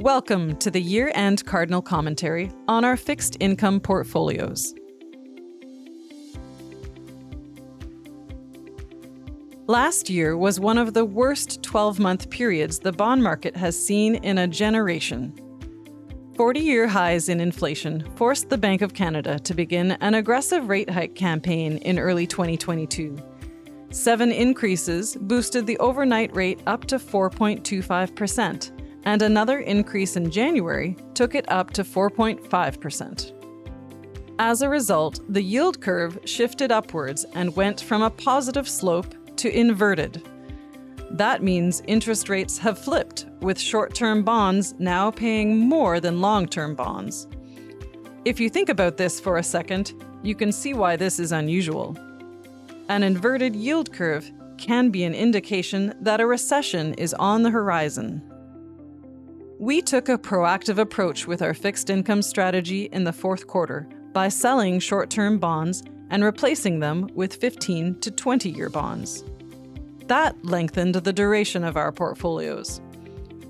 Welcome to the year-end Cardinal Commentary on our fixed income portfolios. Last year was one of the worst 12-month periods the bond market has seen in a generation. 40-year highs in inflation forced the Bank of Canada to begin an aggressive rate hike campaign in early 2022. 7 increases boosted the overnight rate up to 4.25%, and another increase in January took it up to 4.5%. As a result, the yield curve shifted upwards and went from a positive slope to inverted. That means interest rates have flipped, with short-term bonds now paying more than long-term bonds. If you think about this for a second, you can see why this is unusual. An inverted yield curve can be an indication that a recession is on the horizon. We took a proactive approach with our fixed income strategy in the fourth quarter by selling short-term bonds and replacing them with 15 to 20-year bonds. That lengthened the duration of our portfolios.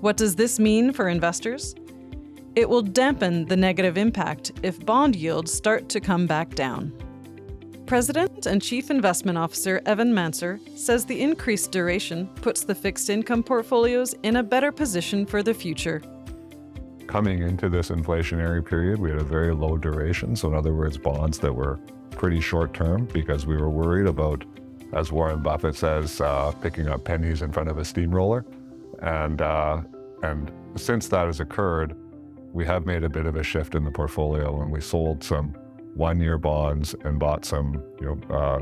What does this mean for investors? It will dampen the negative impact if bond yields start to come back down. President and Chief Investment Officer Evan Manser says the increased duration puts the fixed income portfolios in a better position for the future. Coming into this inflationary period, we had a very low duration. So in other words, bonds that were pretty short term because we were worried about, as Warren Buffett says, picking up pennies in front of a steamroller. And since that has occurred, we have made a bit of a shift in the portfolio, and we sold some 1-year bonds and bought some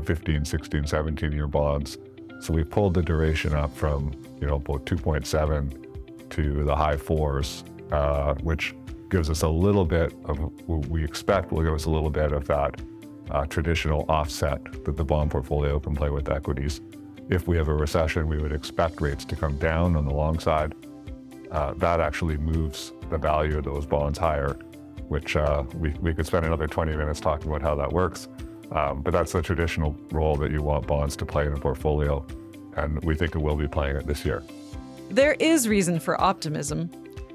15, 16, 17-year bonds. So we pulled the duration up from about 2.7 to the high 4s, which gives us a little bit of what we expect will give us a little bit of that traditional offset that the bond portfolio can play with equities. If we have a recession, we would expect rates to come down on the long side. That actually moves the value of those bonds higher, which we could spend another 20 minutes talking about how that works. But that's the traditional role that you want bonds to play in a portfolio, and we think it will be playing it this year. There is reason for optimism.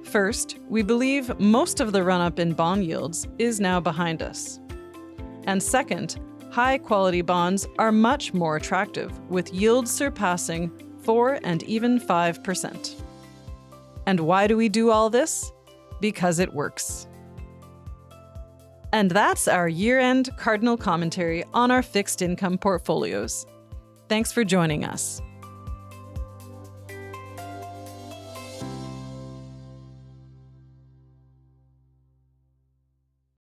First, we believe most of the run-up in bond yields is now behind us. And second, high-quality bonds are much more attractive, with yields surpassing 4 and even 5%. And why do we do all this? Because it works. And that's our year-end Cardinal Commentary on our fixed income portfolios. Thanks for joining us.